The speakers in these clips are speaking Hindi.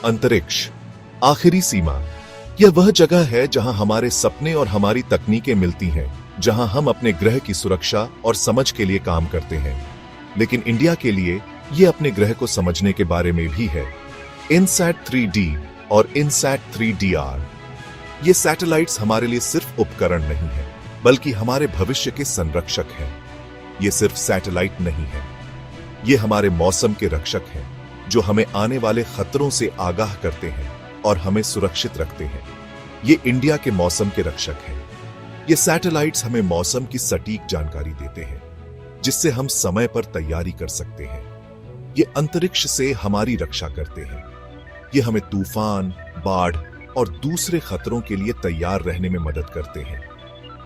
अंतरिक्ष, आखिरी सीमा। यह वह जगह है जहां हमारे सपने और हमारी तकनीकें मिलती हैं, जहां हम अपने ग्रह की सुरक्षा और समझ के लिए काम करते हैं। लेकिन इंडिया के लिए यह अपने ग्रह को समझने के बारे में भी है। इनसैट 3D और इनसैट 3DR, ये सैटेलाइट्स हमारे लिए सिर्फ उपकरण नहीं है, बल्कि हमारे भविष्य के संरक्षक हैं। ये सिर्फ सैटेलाइट नहीं है, ये हमारे मौसम के रक्षक हैं, जो हमें आने वाले खतरों से आगाह करते हैं और हमें सुरक्षित रखते हैं। ये इंडिया के मौसम के रक्षक हैं। ये सैटेलाइट्स हमें मौसम की सटीक जानकारी देते हैं, जिससे हम समय पर तैयारी कर सकते हैं। ये अंतरिक्ष से हमारी रक्षा करते हैं। ये हमें तूफान, बाढ़ और दूसरे खतरों के लिए तैयार रहने में मदद करते हैं।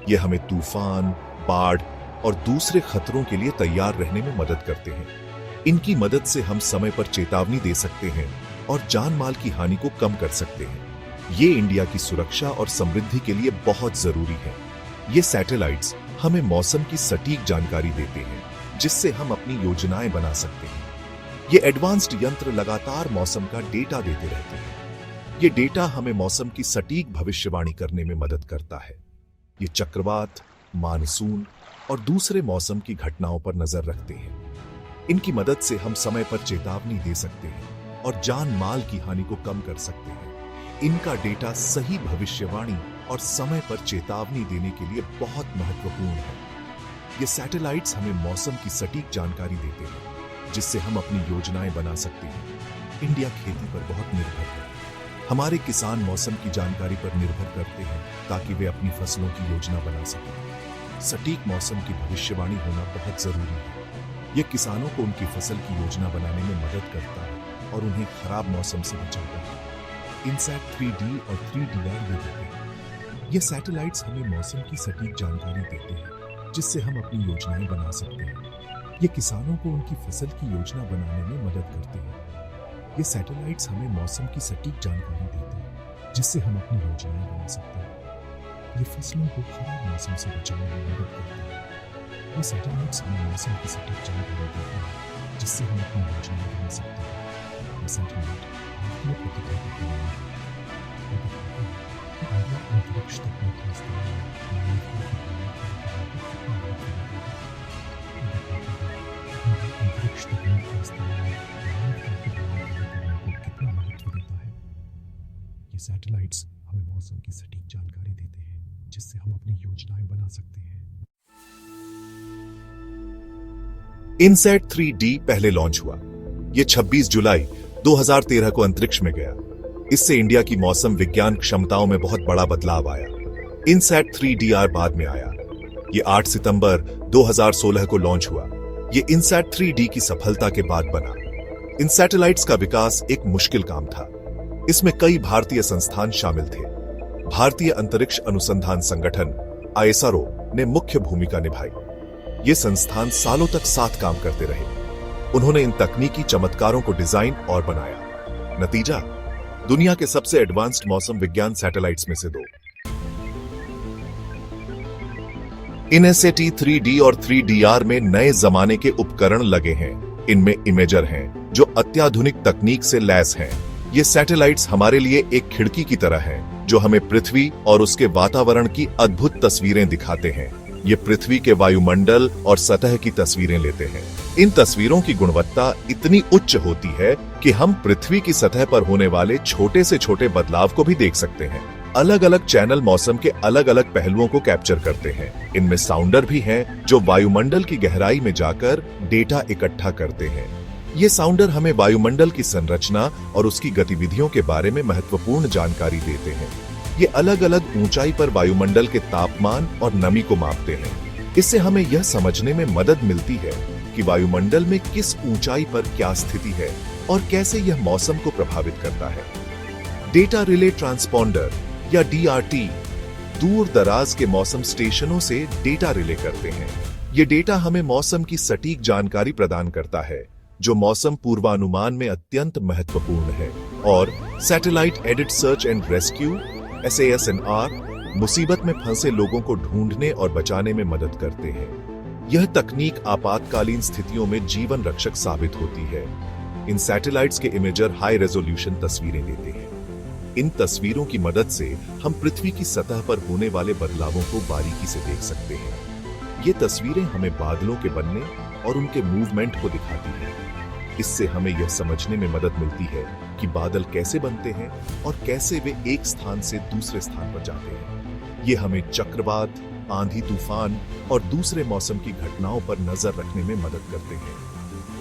ये हमें तूफान, बाढ़ और दूसरे खतरों के लिए तैयार रहने में मदद करते हैं। इनकी मदद से हम समय पर चेतावनी दे सकते हैं और जान माल की हानि को कम कर सकते हैं। ये इंडिया की सुरक्षा और समृद्धि के लिए बहुत जरूरी है। ये सैटेलाइट्स हमें मौसम की सटीक जानकारी देते हैं, जिससे हम अपनी योजनाएं बना सकते हैं। ये एडवांस्ड यंत्र लगातार मौसम का डेटा देते रहते हैं। ये डेटा हमें मौसम की सटीक भविष्यवाणी करने में मदद करता है। ये चक्रवात, मानसून और दूसरे मौसम की घटनाओं पर नजर रखते हैं। इनकी मदद से हम समय पर चेतावनी दे सकते हैं और जान माल की हानि को कम कर सकते हैं। इनका डेटा सही भविष्यवाणी और समय पर चेतावनी देने के लिए बहुत महत्वपूर्ण है। ये सैटेलाइट्स हमें मौसम की सटीक जानकारी देते हैं, जिससे हम अपनी योजनाएं बना सकते हैं। इंडिया खेती पर बहुत निर्भर है। हमारे किसान मौसम की जानकारी पर निर्भर करते हैं ताकि वे अपनी फसलों की योजना बना सकें। सटीक मौसम की भविष्यवाणी होना बहुत जरूरी है। यह किसानों को उनकी फसल की योजना बनाने में मदद करता है और उन्हें खराब मौसम से बचाता है। इनसैट 3D और 3DR भी देते हैं। ये सैटेलाइट्स हमें मौसम की सटीक जानकारी देते हैं, जिससे हम अपनी योजनाएं बना सकते हैं। ये किसानों को उनकी फसल की योजना बनाने में मदद करते हैं। ये सैटेलाइट्स हमें मौसम की सटीक जानकारी देते हैं, जिससे हम अपनी योजनाएं बना सकते हैं। ये फसलों को खराब मौसम से बचाने में मदद करते हैं। ये सैटेलाइट्स हमें मौसम की सटीक जानकारी देते हैं, जिससे हम अपनी योजनाएं बना सकते हैं। ये सैटेलाइट भारतीय प्रतिक्रिया के लिए अंतरिक्ष तकनीक का इस्तेमाल अंतरिक्ष तकनीक का इस्तेमाल कितना महत्व देता है। ये सैटेलाइट्स हमें मौसम की सटीक जानकारी देते हैं, जिससे हम अपनी योजनाएं बना सकते हैं। इनसैट 3D पहले लॉन्च हुआ। यह 26 जुलाई 2013 को अंतरिक्ष में गया। इससे इंडिया की मौसम विज्ञान क्षमताओं में बहुत बड़ा बदलाव आया। इनसैट 3DR बाद में आया। यह 8 सितंबर 2016 को लॉन्च हुआ। यह इनसैट 3D की सफलता के बाद बना। इन सैटेलाइट्स का विकास एक मुश्किल काम था। इसमें कई भारतीय संस्थान शामिल थे। भारतीय अंतरिक्ष अनुसंधान संगठन ISRO ने मुख्य भूमिका निभाई। ये संस्थान सालों तक साथ काम करते रहे। उन्होंने इन तकनीकी चमत्कारों को डिजाइन और बनाया। नतीजा, दुनिया के सबसे एडवांस्ड मौसम विज्ञान सैटेलाइट्स में से 2। इनसैट 3D और 3DR में नए जमाने के उपकरण लगे हैं। इनमें इमेजर हैं, जो अत्याधुनिक तकनीक से लैस हैं। ये सैटेलाइट्स हमारे लिए एक खिड़की की तरह हैं, जो हमें पृथ्वी और उसके वातावरण की अद्भुत तस्वीरें दिखाते हैं। ये पृथ्वी के वायुमंडल और सतह की तस्वीरें लेते हैं। इन तस्वीरों की गुणवत्ता इतनी उच्च होती है कि हम पृथ्वी की सतह पर होने वाले छोटे से छोटे बदलाव को भी देख सकते हैं। अलग अलग चैनल मौसम के अलग अलग पहलुओं को कैप्चर करते हैं। इनमें साउंडर भी हैं, जो वायुमंडल की गहराई में जाकर डेटा इकट्ठा करते हैं। ये साउंडर हमें वायुमंडल की संरचना और उसकी गतिविधियों के बारे में महत्वपूर्ण जानकारी देते हैं। ये अलग अलग ऊंचाई पर वायुमंडल के तापमान और नमी को मापते हैं। इससे हमें यह समझने में मदद मिलती है कि वायुमंडल में किस ऊंचाई पर क्या स्थिति है और कैसे यह मौसम को प्रभावित करता है। डेटा रिले ट्रांसपॉन्डर या DRT दूर दराज के मौसम स्टेशनों से डेटा रिले करते हैं। ये डेटा हमें मौसम की सटीक जानकारी प्रदान करता है, जो मौसम पूर्वानुमान में अत्यंत महत्वपूर्ण है। और satellite aided search and rescue SASNR मुसीबत में फंसे लोगों को ढूंढने और बचाने में मदद करते हैं। यह तकनीक आपातकालीन स्थितियों में जीवन रक्षक साबित होती है। इन सैटेलाइट्स के इमेजर हाई रेजोल्यूशन तस्वीरें देते हैं। इन तस्वीरों की मदद से हम पृथ्वी की सतह पर होने वाले बदलावों को बारीकी से देख सकते हैं। ये तस्वीरें हमें बादलों के बनने और उनके मूवमेंट को दिखाती हैं। इससे हमें यह समझने में मदद मिलती है कि बादल कैसे बनते हैं और कैसे वे एक स्थान से दूसरे स्थान पर जाते हैं। ये हमें चक्रवात, आंधी तूफान और दूसरे मौसम की घटनाओं पर नजर रखने में मदद करते हैं।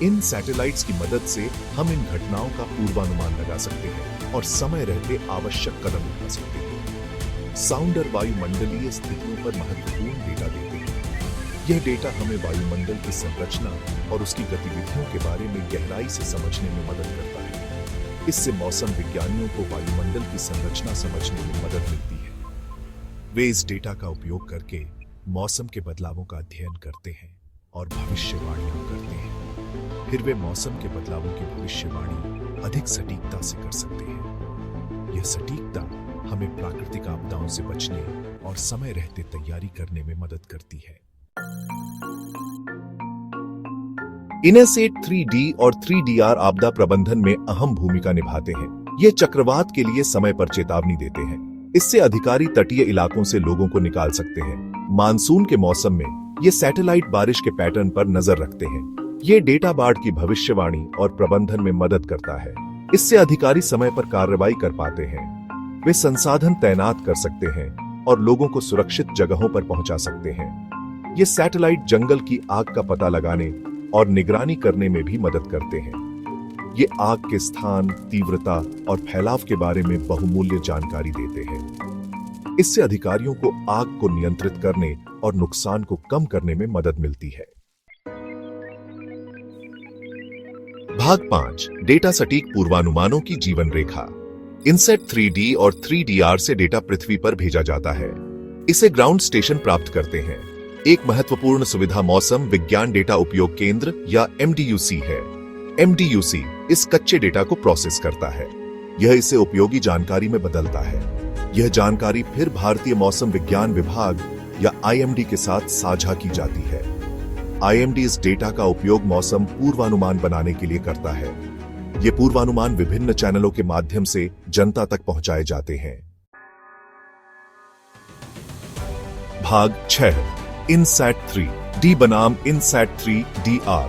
इन सैटेलाइट्स की मदद से हम इन घटनाओं का पूर्वानुमान लगा सकते हैं और समय रहते आवश्यक कदम उठा सकते हैं। साउंडर वायुमंडलीय स्थितियों पर महत्वपूर्ण डेटा देते हैं। यह डेटा हमें वायुमंडल की संरचना और उसकी गतिविधियों के बारे में गहराई से समझने में मदद करता है। इससे मौसम विज्ञानियों को वायुमंडल की संरचना समझने में मदद मिलती है। वे इस डेटा का उपयोग करके मौसम के बदलावों का अध्ययन करते हैं और भविष्यवाणियां करते हैं। फिर वे मौसम के बदलावों की भविष्यवाणी अधिक सटीकता से कर सकते हैं। यह सटीकता हमें प्राकृतिक आपदाओं से बचने और समय रहते तैयारी करने में मदद करती है। इनसैट 3D और 3DR आपदा प्रबंधन में अहम भूमिका निभाते हैं। ये चक्रवात के लिए समय पर चेतावनी देते हैं। इससे अधिकारी तटीय इलाकों से लोगों को निकाल सकते हैं। मानसून के मौसम में ये सैटेलाइट बारिश के पैटर्न पर नजर रखते हैं। ये डेटा बाढ़ की भविष्यवाणी और प्रबंधन में मदद करता है। इससे अधिकारी समय पर कार्रवाई कर पाते हैं। वे संसाधन तैनात कर सकते हैं और लोगों को सुरक्षित जगहों पर पहुंचा सकते हैं। ये सैटेलाइट जंगल की आग का पता लगाने और निगरानी करने में भी मदद करते हैं। ये आग के स्थान, तीव्रता और फैलाव के बारे में बहुमूल्य जानकारी देते हैं। इससे अधिकारियों को आग को नियंत्रित करने और नुकसान को कम करने में मदद मिलती है। भाग 5, डेटा सटीक पूर्वानुमानों की जीवन रेखा। इनसैट 3D और 3DR से डेटा पृथ्वी पर भेजा जाता है। इसे ग्राउंड स्टेशन प्राप्त करते हैं। एक महत्वपूर्ण सुविधा मौसम विज्ञान डेटा उपयोग केंद्र या MDUC है। MDUC इस कच्चे डेटा को प्रोसेस करता है। यह इसे उपयोगी जानकारी में बदलता है। यह जानकारी फिर भारतीय मौसम विज्ञान विभाग या IMD के साथ साझा की जाती है। IMD इस डेटा का उपयोग मौसम पूर्वानुमान बनाने के लिए करता है। ये पूर्वानुमान विभिन्न चैनलों के माध्यम से जनता तक पहुंचाए जाते हैं। भाग 6, इनसैट 3D बनाम इनसैट 3DR,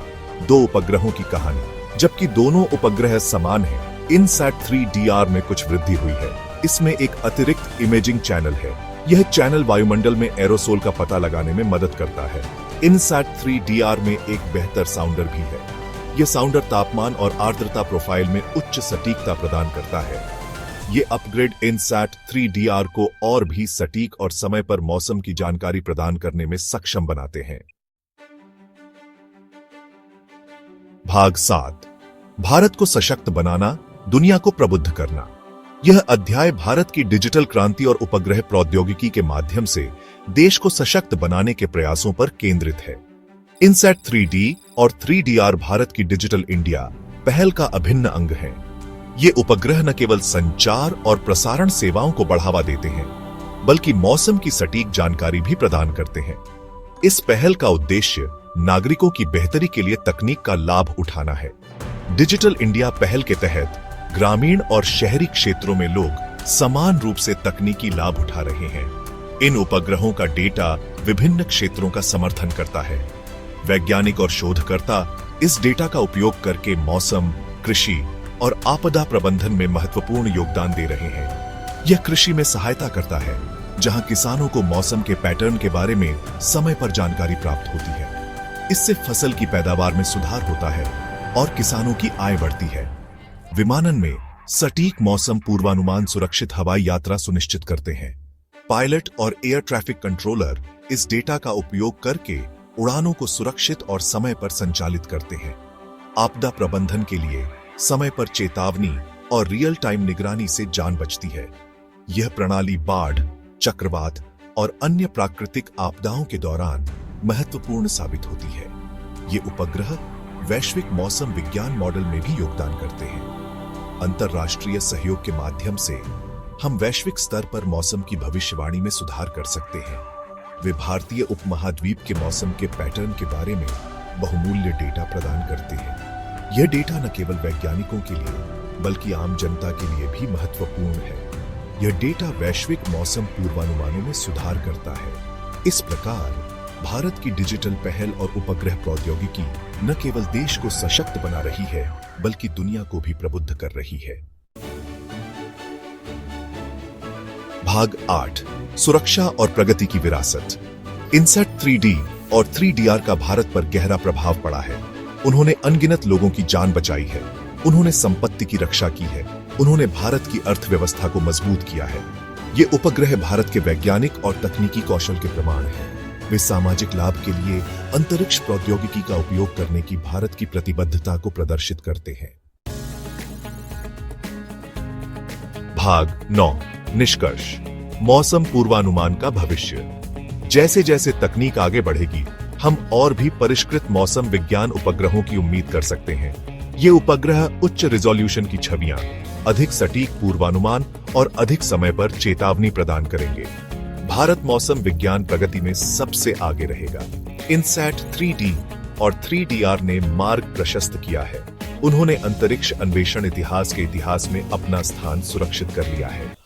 2 उपग्रहों की कहानी। जबकि दोनों उपग्रह समान हैं, इनसैट 3DR में कुछ वृद्धि हुई है। इसमें एक अतिरिक्त इमेजिंग चैनल है। यह चैनल वायुमंडल में एरोसोल का पता लगाने में मदद करता है। इनसैट 3DR में एक बेहतर साउंडर भी है। यह साउंडर तापमान और आर्द्रता प्रोफाइल में उच्च सटीकता प्रदान करता है। ये अपग्रेड इनसैट 3DR को और भी सटीक और समय पर मौसम की जानकारी प्रदान करने में सक्षम बनाते हैं। भाग 7, भारत को सशक्त बनाना, दुनिया को प्रबुद्ध करना। यह अध्याय भारत की डिजिटल क्रांति और उपग्रह प्रौद्योगिकी के माध्यम से देश को सशक्त बनाने के प्रयासों पर केंद्रित है। इनसैट 3D और 3DR भारत की डिजिटल इंडिया पहल का अभिन्न अंग है। ये उपग्रह न केवल संचार और प्रसारण सेवाओं को बढ़ावा देते हैं, बल्कि मौसम की सटीक जानकारी भी प्रदान करते हैं। इस पहल का उद्देश्य नागरिकों की बेहतरी के लिए तकनीक का लाभ उठाना है। डिजिटल इंडिया पहल के तहत ग्रामीण और शहरी क्षेत्रों में लोग समान रूप से तकनीकी लाभ उठा रहे हैं। इन उपग्रहों का डेटा विभिन्न क्षेत्रों का समर्थन करता है। वैज्ञानिक और शोधकर्ता इस डेटा का उपयोग करके मौसम, कृषि और आपदा प्रबंधन में महत्वपूर्ण योगदान दे रहे हैं। यह कृषि में सहायता करता है, जहां किसानों को मौसम के पैटर्न के बारे में समय पर जानकारी प्राप्त होती है। इससे फसल की पैदावार में सुधार होता है और किसानों की आय बढ़ती है। विमानन में सटीक मौसम पूर्वानुमान सुरक्षित हवाई यात्रा सुनिश्चित करते हैं। पायलट और एयर ट्रैफिक कंट्रोलर इस डेटा का उपयोग करके उड़ानों को सुरक्षित और समय पर संचालित करते हैं। आपदा प्रबंधन के लिए समय पर चेतावनी और रियल टाइम निगरानी से जान बचती है। यह प्रणाली बाढ़, चक्रवात और अन्य प्राकृतिक आपदाओं के दौरान महत्वपूर्ण साबित होती है। ये उपग्रह वैश्विक मौसम विज्ञान मॉडल में भी योगदान करते हैं। अंतर्राष्ट्रीय सहयोग के माध्यम से हम वैश्विक स्तर पर मौसम की भविष्यवाणी में सुधार कर सकते हैं। वे भारतीय उपमहाद्वीप के मौसम के पैटर्न के बारे में बहुमूल्य डेटा प्रदान करते हैं। यह डेटा न केवल वैज्ञानिकों के लिए बल्कि आम जनता के लिए भी महत्वपूर्ण है। यह डेटा वैश्विक मौसम पूर्वानुमानों में सुधार करता है। इस प्रकार भारत की डिजिटल पहल और उपग्रह प्रौद्योगिकी न केवल देश को सशक्त बना रही है बल्कि दुनिया को भी प्रबुद्ध कर रही है। भाग 8 सुरक्षा और प्रगति की विरासत। इनसैट 3D और 3DR का भारत पर गहरा प्रभाव पड़ा है। उन्होंने अनगिनत लोगों की जान बचाई है, उन्होंने संपत्ति की रक्षा की है, उन्होंने भारत की अर्थव्यवस्था को मजबूत किया है। ये उपग्रह भारत के वैज्ञानिक और तकनीकी कौशल के प्रमाण हैं। वे सामाजिक लाभ के लिए अंतरिक्ष प्रौद्योगिकी का उपयोग करने की भारत की प्रतिबद्धता को प्रदर्शित करते हैं। भाग 9 निष्कर्ष। मौसम पूर्वानुमान का भविष्य। जैसे जैसे तकनीक आगे बढ़ेगी, हम और भी परिष्कृत मौसम विज्ञान उपग्रहों की उम्मीद कर सकते हैं। ये उपग्रह उच्च रिजोल्यूशन की छवियां, अधिक सटीक पूर्वानुमान और अधिक समय पर चेतावनी प्रदान करेंगे। भारत मौसम विज्ञान प्रगति में सबसे आगे रहेगा। इनसैट 3D और 3DR ने मार्ग प्रशस्त किया है। उन्होंने अंतरिक्ष अन्वेषण इतिहास के इतिहास में अपना स्थान सुरक्षित कर लिया है।